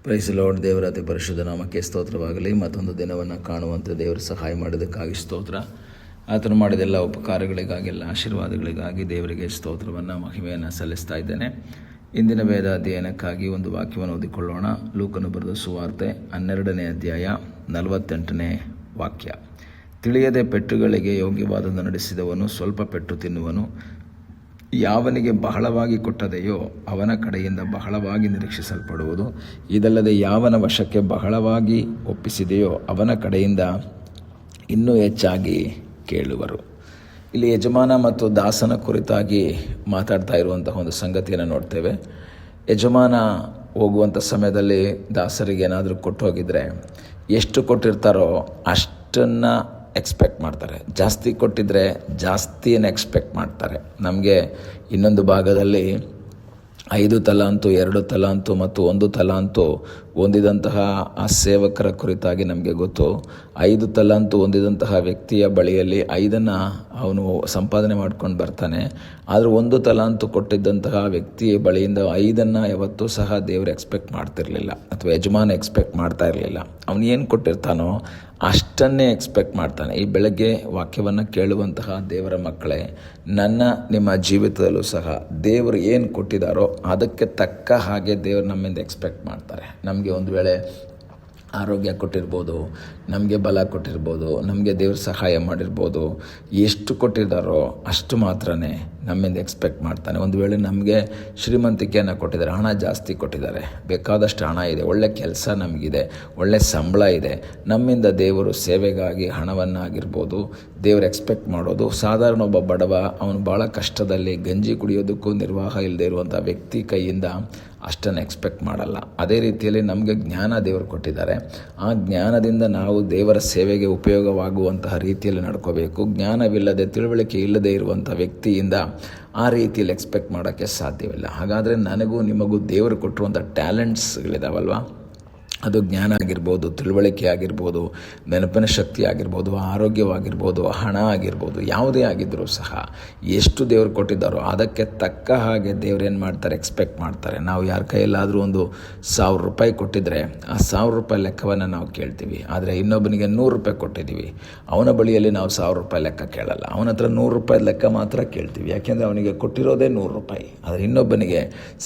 Price lord. ದೇವರ ಅತಿ ಪರಿಶುದ್ಧ ನಾಮಕ್ಕೆ ಸ್ತೋತ್ರವಾಗಲಿ. ಮತ್ತೊಂದು ದಿನವನ್ನು ಕಾಣುವಂತೆ ದೇವರು ಸಹಾಯ ಮಾಡಿದ್ದಕ್ಕಾಗಿ ಸ್ತೋತ್ರ. ಆತನು ಮಾಡಿದೆಲ್ಲ ಉಪಕಾರಗಳಿಗಾಗಿ, ಎಲ್ಲ ಆಶೀರ್ವಾದಗಳಿಗಾಗಿ ದೇವರಿಗೆ ಸ್ತೋತ್ರವನ್ನು, ಮಹಿಮೆಯನ್ನು ಸಲ್ಲಿಸ್ತಾ ಇದ್ದೇನೆ. ಇಂದಿನ ವೇದ ಅಧ್ಯಯನಕ್ಕಾಗಿ ಒಂದು ವಾಕ್ಯವನ್ನು ಓದಿಕೊಳ್ಳೋಣ. ಲೂಕನು ಬರೆದ ಸುವಾರ್ತೆ 12ನೇ ಅಧ್ಯಾಯ 48ನೇ ವಾಕ್ಯ. ತಿಳಿಯದೆ ಪೆಟ್ಟುಗಳಿಗೆ ಯೋಗ್ಯವಾದದ್ದು ನಡೆಸಿದವನು ಸ್ವಲ್ಪ ಪೆಟ್ಟು ತಿನ್ನುವನು. ಯಾವನಿಗೆ ಬಹಳವಾಗಿ ಕೊಟ್ಟದೆಯೋ ಅವನ ಕಡೆಯಿಂದ ಬಹಳವಾಗಿ ನಿರೀಕ್ಷಿಸಲ್ಪಡುವುದು. ಇದಲ್ಲದೆ ಯಾವನ ವಶಕ್ಕೆ ಬಹಳವಾಗಿ ಒಪ್ಪಿಸಿದೆಯೋ ಅವನ ಕಡೆಯಿಂದ ಇನ್ನೂ ಹೆಚ್ಚಾಗಿ ಕೇಳುವರು. ಇಲ್ಲಿ ಯಜಮಾನ ಮತ್ತು ದಾಸನ ಕುರಿತಾಗಿ ಮಾತಾಡ್ತಾ ಇರುವಂತಹ ಒಂದು ಸಂಗತಿಯನ್ನು ನೋಡ್ತೇವೆ. ಯಜಮಾನ ಹೋಗುವಂಥ ಸಮಯದಲ್ಲಿ ದಾಸರಿಗೆ ಏನಾದರೂ ಕೊಟ್ಟು ಹೋಗಿದ್ರೆ ಎಷ್ಟು ಕೊಟ್ಟಿರ್ತಾರೋ ಅಷ್ಟನ್ನು ಎಕ್ಸ್ಪೆಕ್ಟ್ ಮಾಡ್ತಾರೆ. ಜಾಸ್ತಿ ಕೊಟ್ಟಿದ್ದರೆ ಜಾಸ್ತಿಯನ್ನು ಎಕ್ಸ್ಪೆಕ್ಟ್ ಮಾಡ್ತಾರೆ. ನಮಗೆ ಇನ್ನೊಂದು ಭಾಗದಲ್ಲಿ 5 ತಲಾಂತು, 2 ತಲಾಂತು ಮತ್ತು 1 ತಲಾಂತು ಹೊಂದಿದಂತಹ ಆ ಸೇವಕರ ಕುರಿತಾಗಿ ನಮಗೆ ಗೊತ್ತು. 5 ತಲಾಂತು ಹೊಂದಿದಂತಹ ವ್ಯಕ್ತಿಯ ಬಳಿಯಲ್ಲಿ 5 ಅವನು ಸಂಪಾದನೆ ಮಾಡ್ಕೊಂಡು ಬರ್ತಾನೆ. ಆದರೆ 1 ತಲಾಂತು ಕೊಟ್ಟಿದ್ದಂತಹ ವ್ಯಕ್ತಿಯ ಬಳಿಯಿಂದ 5 ಯಾವತ್ತೂ ಸಹ ದೇವರು ಎಕ್ಸ್ಪೆಕ್ಟ್ ಮಾಡ್ತಿರಲಿಲ್ಲ, ಅಥವಾ ಯಜಮಾನ ಎಕ್ಸ್ಪೆಕ್ಟ್ ಮಾಡ್ತಾ ಇರಲಿಲ್ಲ. ಅವನು ಏನು ಕೊಟ್ಟಿರ್ತಾನೋ ಅಷ್ಟನ್ನೇ ಎಕ್ಸ್ಪೆಕ್ಟ್ ಮಾಡ್ತಾನೆ. ಈ ಬೆಳಗ್ಗೆ ವಾಕ್ಯವನ್ನು ಕೇಳುವಂತಹ ದೇವರ ಮಕ್ಕಳೇ, ನಿಮ್ಮ ಜೀವಿತದಲ್ಲೂ ಸಹ ದೇವರು ಏನು ಕೊಟ್ಟಿದ್ದಾರೋ ಅದಕ್ಕೆ ತಕ್ಕ ಹಾಗೆ ದೇವರು ನಮ್ಮಿಂದ ಎಕ್ಸ್ಪೆಕ್ಟ್ ಮಾಡ್ತಾರೆ. ನಮಗೆ ಒಂದು ವೇಳೆ ಆರೋಗ್ಯ ಕೊಟ್ಟಿರ್ಬೋದು, ನಮಗೆ ಬಲ ಕೊಟ್ಟಿರ್ಬೋದು, ನಮಗೆ ದೇವ್ರ ಸಹಾಯ ಮಾಡಿರ್ಬೋದು. ಎಷ್ಟು ಕೊಟ್ಟಿದ್ದಾರೋ ಅಷ್ಟು ಮಾತ್ರನೇ ನಮ್ಮಿಂದ ಎಕ್ಸ್ಪೆಕ್ಟ್ ಮಾಡ್ತಾನೆ. ಒಂದು ವೇಳೆ ನಮಗೆ ಶ್ರೀಮಂತಿಕೆಯನ್ನು ಕೊಟ್ಟಿದ್ದಾರೆ, ಹಣ ಜಾಸ್ತಿ ಕೊಟ್ಟಿದ್ದಾರೆ, ಬೇಕಾದಷ್ಟು ಹಣ ಇದೆ, ಒಳ್ಳೆ ಕೆಲಸ ನಮಗಿದೆ, ಒಳ್ಳೆ ಸಂಬಳ ಇದೆ, ನಮ್ಮಿಂದ ದೇವರು ಸೇವೆಗಾಗಿ ಹಣವನ್ನಾಗಿರ್ಬೋದು ದೇವರು ಎಕ್ಸ್ಪೆಕ್ಟ್ ಮಾಡೋದು. ಸಾಧಾರಣ ಒಬ್ಬ ಬಡವ, ಅವನು ಭಾಳ ಕಷ್ಟದಲ್ಲಿ ಗಂಜಿ ಕುಡಿಯೋದಕ್ಕೂ ನಿರ್ವಾಹ ಇಲ್ಲದೆ ಇರುವಂಥ ವ್ಯಕ್ತಿ ಕೈಯಿಂದ ಅಷ್ಟನ್ನು ಎಕ್ಸ್ಪೆಕ್ಟ್ ಮಾಡಲ್ಲ. ಅದೇ ರೀತಿಯಲ್ಲಿ ನಮಗೆ ಜ್ಞಾನ ದೇವರು ಕೊಟ್ಟಿದ್ದಾರೆ. ಆ ಜ್ಞಾನದಿಂದ ನಾವು ದೇವರ ಸೇವೆಗೆ ಉಪಯೋಗವಾಗುವಂತಹ ರೀತಿಯಲ್ಲಿ ನಡ್ಕೋಬೇಕು. ಜ್ಞಾನವಿಲ್ಲದೆ, ತಿಳುವಳಿಕೆ ಇಲ್ಲದೆ ಇರುವಂಥ ವ್ಯಕ್ತಿಯಿಂದ ಆ ರೀತಿಯಲ್ಲಿ ಎಕ್ಸ್ಪೆಕ್ಟ್ ಮಾಡೋಕ್ಕೆ ಸಾಧ್ಯವಿಲ್ಲ. ಹಾಗಾದರೆ ನನಗೂ ನಿಮಗೂ ದೇವರು ಕೊಟ್ಟಿರುವಂಥ ಟ್ಯಾಲೆಂಟ್ಸ್ಗಳಿದಾವಲ್ವ, ಅದು ಜ್ಞಾನ ಆಗಿರ್ಬೋದು, ತಿಳುವಳಿಕೆ ಆಗಿರ್ಬೋದು, ನೆನಪಿನ ಶಕ್ತಿ ಆಗಿರ್ಬೋದು, ಆರೋಗ್ಯವಾಗಿರ್ಬೋದು, ಹಣ ಆಗಿರ್ಬೋದು, ಯಾವುದೇ ಆಗಿದ್ದರೂ ಸಹ ಎಷ್ಟು ದೇವರು ಕೊಟ್ಟಿದ್ದಾರೋ ಅದಕ್ಕೆ ತಕ್ಕ ಹಾಗೆ ದೇವ್ರು ಏನು ಮಾಡ್ತಾರೆ, ಎಕ್ಸ್ಪೆಕ್ಟ್ ಮಾಡ್ತಾರೆ. ನಾವು ಯಾರ ಕೈಯಲ್ಲಾದರೂ ಒಂದು 1000 ರೂಪಾಯಿ ಕೊಟ್ಟಿದ್ದರೆ ಆ 1000 ರೂಪಾಯಿ ಲೆಕ್ಕವನ್ನು ನಾವು ಕೇಳ್ತೀವಿ. ಆದರೆ ಇನ್ನೊಬ್ಬನಿಗೆ 100 ರೂಪಾಯಿ ಕೊಟ್ಟಿದ್ದೀವಿ, ಅವನ ಬಳಿಯಲ್ಲಿ ನಾವು 1000 ರೂಪಾಯಿ ಲೆಕ್ಕ ಕೇಳಲ್ಲ. ಅವನ ಹತ್ರ 100 ರೂಪಾಯಿ ಲೆಕ್ಕ ಮಾತ್ರ ಕೇಳ್ತೀವಿ. ಯಾಕೆಂದರೆ ಅವನಿಗೆ ಕೊಟ್ಟಿರೋದೇ 100 ರೂಪಾಯಿ. ಆದರೆ ಇನ್ನೊಬ್ಬನಿಗೆ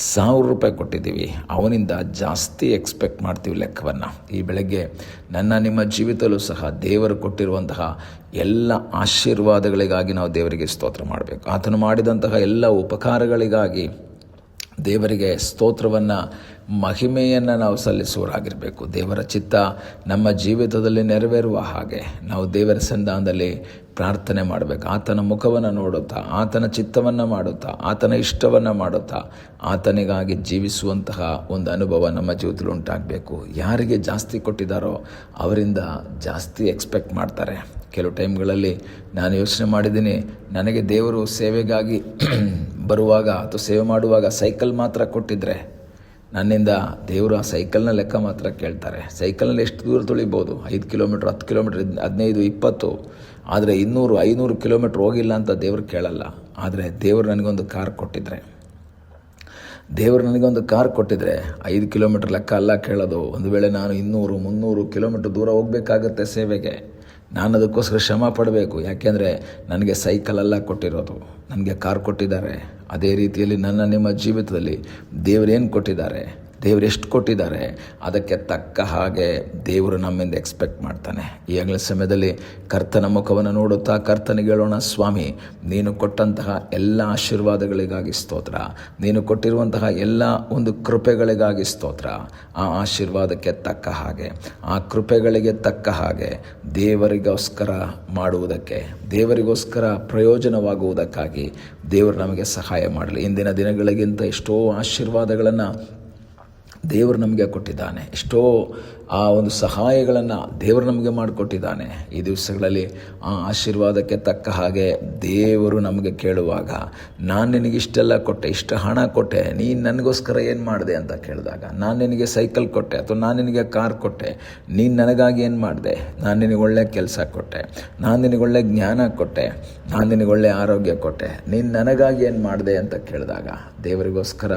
1000 ರೂಪಾಯಿ ಕೊಟ್ಟಿದ್ದೀವಿ, ಅವನಿಂದ ಜಾಸ್ತಿ ಎಕ್ಸ್ಪೆಕ್ಟ್ ಮಾಡ್ತೀವಿ ಲೆಕ್ಕವನ್ನು. ಈ ಬೆಳಗ್ಗೆ ನಿಮ್ಮ ಜೀವಿತದಲ್ಲೂ ಸಹ ದೇವರು ಕೊಟ್ಟಿರುವಂತಹ ಎಲ್ಲ ಆಶೀರ್ವಾದಗಳಿಗಾಗಿ ನಾವು ದೇವರಿಗೆ ಸ್ತೋತ್ರ ಮಾಡಬೇಕು. ಆತನು ಮಾಡಿದಂತಹ ಎಲ್ಲ ಉಪಕಾರಗಳಿಗಾಗಿ ದೇವರಿಗೆ ಸ್ತೋತ್ರವನ್ನು, ಮಹಿಮೆಯನ್ನು ನಾವು ಸಲ್ಲಿಸುವರಾಗಿರಬೇಕು. ದೇವರ ಚಿತ್ತ ನಮ್ಮ ಜೀವಿತದಲ್ಲಿ ನೆರವೇರುವ ಹಾಗೆ ನಾವು ದೇವರ ಸನ್ನಿಧಾನದಲ್ಲಿ ಪ್ರಾರ್ಥನೆ ಮಾಡಬೇಕು. ಆತನ ಮುಖವನ್ನು ನೋಡುತ್ತಾ, ಆತನ ಚಿತ್ತವನ್ನು ಮಾಡುತ್ತಾ, ಆತನ ಇಷ್ಟವನ್ನು ಮಾಡುತ್ತಾ, ಆತನಿಗಾಗಿ ಜೀವಿಸುವಂತಹ ಒಂದು ಅನುಭವ ನಮ್ಮ ಜೀವಿತದಲ್ಲಿ ಉಂಟಾಗಬೇಕು. ಯಾರಿಗೆ ಜಾಸ್ತಿ ಕೊಟ್ಟಿದ್ದಾರೋ ಅವರಿಂದ ಜಾಸ್ತಿ ಎಕ್ಸ್ಪೆಕ್ಟ್ ಮಾಡ್ತಾರೆ. ಕೆಲವು ಟೈಮ್ಗಳಲ್ಲಿ ನಾನು ಯೋಚನೆ ಮಾಡಿದ್ದೀನಿ, ನನಗೆ ದೇವರು ಸೇವೆಗಾಗಿ ಬರುವಾಗ ಅಥವಾ ಸೇವೆ ಮಾಡುವಾಗ ಸೈಕಲ್ ಮಾತ್ರ ಕೊಟ್ಟಿದ್ದರೆ ನನ್ನಿಂದ ದೇವರು ಆ ಸೈಕಲ್ನ ಲೆಕ್ಕ ಮಾತ್ರ ಕೇಳ್ತಾರೆ. ಸೈಕಲ್ನಲ್ಲಿ ಎಷ್ಟು ದೂರ ತುಳಿಬೋದು, 5 ಕಿಲೋಮೀಟ್ರ್, 10 ಕಿಲೋಮೀಟ್ರ್, 15, 20. ಆದರೆ 200, 500 ಕಿಲೋಮೀಟ್ರ್ ಹೋಗಿಲ್ಲ ಅಂತ ದೇವರು ಕೇಳಲ್ಲ. ಆದರೆ ದೇವರು ನನಗೊಂದು ಕಾರ್ ಕೊಟ್ಟಿದ್ರೆ, 5 ಕಿಲೋಮೀಟ್ರ್ ಲೆಕ್ಕ ಅಲ್ಲ ಕೇಳೋದು. ಒಂದು ವೇಳೆ ನಾನು 200, 300 ಕಿಲೋಮೀಟ್ರ್ ದೂರ ಹೋಗಬೇಕಾಗತ್ತೆ ಸೇವೆಗೆ, ನಾನು ಅದಕ್ಕೋಸ್ಕರ ಶ್ರಮ ಪಡಬೇಕು. ಯಾಕೆಂದರೆ ನನಗೆ ಸೈಕಲ್ ಅಲ್ಲ ಕೊಟ್ಟಿರೋದು, ನನಗೆ ಕಾರ್ ಕೊಟ್ಟಿದ್ದಾರೆ. ಅದೇ ರೀತಿಯಲ್ಲಿ ನಿಮ್ಮ ಜೀವಿತದಲ್ಲಿ ದೇವರೇನು ಕೊಟ್ಟಿದ್ದಾರೆ, ದೇವರು ಎಷ್ಟು ಕೊಟ್ಟಿದ್ದಾರೆ ಅದಕ್ಕೆ ತಕ್ಕ ಹಾಗೆ ದೇವರು ನಮ್ಮಿಂದ ಎಕ್ಸ್ಪೆಕ್ಟ್ ಮಾಡ್ತಾನೆ. ಈಗಲೇ ಸಮಯದಲ್ಲಿ ಕರ್ತನ ಮುಖವನ್ನು ನೋಡುತ್ತಾ ಕರ್ತನಿಗೆ ಹೇಳೋಣ, ಸ್ವಾಮಿ ನೀನು ಕೊಟ್ಟಂತಹ ಎಲ್ಲ ಆಶೀರ್ವಾದಗಳಿಗಾಗಿ ಸ್ತೋತ್ರ, ನೀನು ಕೊಟ್ಟಿರುವಂತಹ ಎಲ್ಲ ಒಂದು ಕೃಪೆಗಳಿಗಾಗಿ ಸ್ತೋತ್ರ. ಆ ಆಶೀರ್ವಾದಕ್ಕೆ ತಕ್ಕ ಹಾಗೆ, ಆ ಕೃಪೆಗಳಿಗೆ ತಕ್ಕ ಹಾಗೆ ದೇವರಿಗೋಸ್ಕರ ಮಾಡುವುದಕ್ಕೆ, ದೇವರಿಗೋಸ್ಕರ ಪ್ರಯೋಜನವಾಗುವುದಕ್ಕಾಗಿ ದೇವರು ನಮಗೆ ಸಹಾಯ ಮಾಡಲಿ. ಇಂದಿನ ದಿನಗಳಿಗಿಂತ ಎಷ್ಟೋ ಆಶೀರ್ವಾದಗಳನ್ನು ದೇವರು ನಮಗೆ ಕೊಟ್ಟಿದ್ದಾನೆ. ಎಷ್ಟೋ ಆ ಒಂದು ಸಹಾಯಗಳನ್ನು ದೇವರು ನಮಗೆ ಮಾಡಿಕೊಟ್ಟಿದ್ದಾನೆ. ಈ ದಿವಸಗಳಲ್ಲಿ ಆ ಆಶೀರ್ವಾದಕ್ಕೆ ತಕ್ಕ ಹಾಗೆ ದೇವರು ನಮಗೆ ಕೇಳುವಾಗ, ನಾನು ನಿನಗೆ ಇಷ್ಟೆಲ್ಲ ಕೊಟ್ಟೆ, ಇಷ್ಟು ಹಣ ಕೊಟ್ಟೆ, ನೀನು ನನಗೋಸ್ಕರ ಏನು ಮಾಡಿದೆ ಅಂತ ಕೇಳಿದಾಗ, ನಾನು ನಿನಗೆ ಸೈಕಲ್ ಕೊಟ್ಟೆ ಅಥವಾ ನಾನು ನಿನಗೆ ಕಾರ್ ಕೊಟ್ಟೆ, ನೀನು ನನಗಾಗಿ ಏನು ಮಾಡಿದೆ, ನಾನು ನಿನಗೆ ಒಳ್ಳೆ ಕೆಲಸ ಕೊಟ್ಟೆ, ನಾನು ನಿನಗೆ ಒಳ್ಳೆ ಜ್ಞಾನ ಕೊಟ್ಟೆ, ನಾನು ನಿನಗೆ ಒಳ್ಳೆ ಆರೋಗ್ಯ ಕೊಟ್ಟೆ, ನೀನು ನನಗಾಗಿ ಏನು ಮಾಡಿದೆ ಅಂತ ಕೇಳಿದಾಗ ದೇವರಿಗೋಸ್ಕರ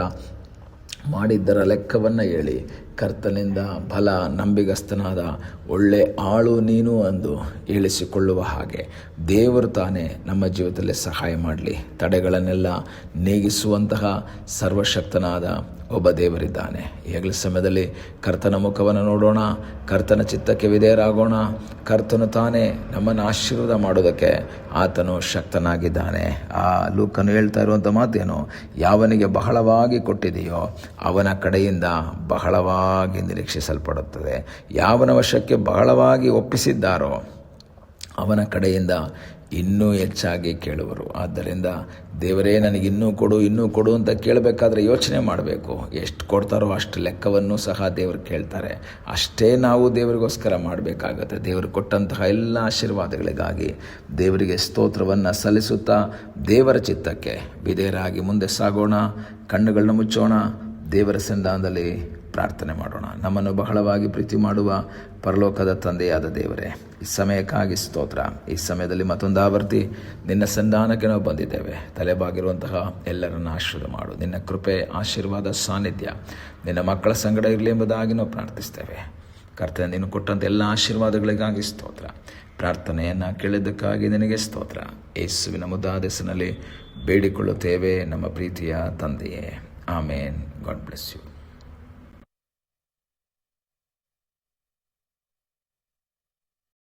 ಮಾಡಿದ್ದರ ಲೆಕ್ಕವನ್ನು ಹೇಳಿ ಕರ್ತನಿಂದ ಬಲ ನಂಬಿಗಸ್ತನಾದ ಒಳ್ಳೆ ಆಳು ನೀನು ಎಂದು ಹೇಳಿಸಿಕೊಳ್ಳುವ ಹಾಗೆ ದೇವರು ತಾನೇ ನಮ್ಮ ಜೀವಿತದಲ್ಲಿ ಸಹಾಯ ಮಾಡಲಿ. ತಡೆಗಳನ್ನೆಲ್ಲ ನೀಗಿಸುವಂತಹ ಸರ್ವಶಕ್ತನಾದ ಒಬ್ಬ ದೇವರಿದ್ದಾನೆ. ಈಗಲೇ ಸಮಯದಲ್ಲಿ ಕರ್ತನ ಮುಖವನ್ನು ನೋಡೋಣ, ಕರ್ತನ ಚಿತ್ತಕ್ಕೆ ವಿಧೇಯರಾಗೋಣ. ಕರ್ತನು ತಾನೇ ನಮ್ಮನ್ನು ಆಶೀರ್ವಾದ ಮಾಡೋದಕ್ಕೆ ಆತನು ಶಕ್ತನಾಗಿದ್ದಾನೆ. ಆ ಲೂಕನು ಹೇಳ್ತಾ ಇರುವಂಥ ಮಾತೇನು, ಯಾವನಿಗೆ ಬಹಳವಾಗಿ ಕೊಟ್ಟಿದೆಯೋ ಅವನ ಕಡೆಯಿಂದ ಬಹಳವಾಗಿ ನಿರೀಕ್ಷಿಸಲ್ಪಡುತ್ತದೆ. ಯಾವನ ವಶಕ್ಕೆ ಬಹಳವಾಗಿ ಒಪ್ಪಿಸಿದ್ದಾರೋ ಅವನ ಕಡೆಯಿಂದ ಇನ್ನೂ ಹೆಚ್ಚಾಗಿ ಕೇಳುವರು. ಆದ್ದರಿಂದ ದೇವರೇ ನನಗೆ ಇನ್ನೂ ಕೊಡು ಅಂತ ಕೇಳಬೇಕಾದ್ರೆ ಯೋಚನೆ ಮಾಡಬೇಕು. ಎಷ್ಟು ಕೊಡ್ತಾರೋ ಅಷ್ಟು ಲೆಕ್ಕವನ್ನು ಸಹ ದೇವರು ಕೇಳ್ತಾರೆ. ಅಷ್ಟೇ ನಾವು ದೇವರಿಗೋಸ್ಕರ ಮಾಡಬೇಕಾಗತ್ತೆ. ದೇವರು ಕೊಟ್ಟಂತಹ ಎಲ್ಲ ಆಶೀರ್ವಾದಗಳಿಗಾಗಿ ದೇವರಿಗೆ ಸ್ತೋತ್ರವನ್ನು ಸಲ್ಲಿಸುತ್ತಾ ದೇವರ ಚಿತ್ತಕ್ಕೆ ವಿಧೇಯರಾಗಿ ಮುಂದೆ ಸಾಗೋಣ. ಕಣ್ಣುಗಳನ್ನ ಮುಚ್ಚೋಣ, ದೇವರ ಸನ್ನಿಧಾನದಲ್ಲಿ ಪ್ರಾರ್ಥನೆ ಮಾಡೋಣ. ನಮ್ಮನ್ನು ಬಹಳವಾಗಿ ಪ್ರೀತಿ ಮಾಡುವ ಪರಲೋಕದ ತಂದೆಯಾದ ದೇವರೇ, ಈ ಸಮಯಕ್ಕಾಗಿ ಸ್ತೋತ್ರ. ಈ ಸಮಯದಲ್ಲಿ ಮತ್ತೊಂದು ಆವರ್ತಿ ನಿನ್ನ ಸನ್ನಿಧಾನಕ್ಕೆ ನಾವು ಬಂದಿದ್ದೇವೆ. ತಲೆಬಾಗಿರುವಂತಹ ಎಲ್ಲರನ್ನು ಆಶೀರ್ವಾದ ಮಾಡು. ನಿನ್ನ ಕೃಪೆ, ಆಶೀರ್ವಾದ, ಸಾನ್ನಿಧ್ಯ ನಿನ್ನ ಮಕ್ಕಳ ಸಂಗಡ ಇರಲಿ ಎಂಬುದಾಗಿ ನಾವು ಪ್ರಾರ್ಥಿಸ್ತೇವೆ. ಕರ್ತನೆ, ನೀನು ಕೊಟ್ಟಂಥ ಎಲ್ಲ ಆಶೀರ್ವಾದಗಳಿಗಾಗಿ ಸ್ತೋತ್ರ. ಪ್ರಾರ್ಥನೆಯನ್ನು ಕೇಳಿದ್ದಕ್ಕಾಗಿ ನಿನಗೆ ಸ್ತೋತ್ರ. ಯೇಸುವಿನ ಮುದ್ದಾದ ಹೆಸರಿನಲ್ಲಿ ಬೇಡಿಕೊಳ್ಳುತ್ತೇವೆ ನಮ್ಮ ಪ್ರೀತಿಯ ತಂದೆಯೇ. ಆಮೇನ್. God bless you.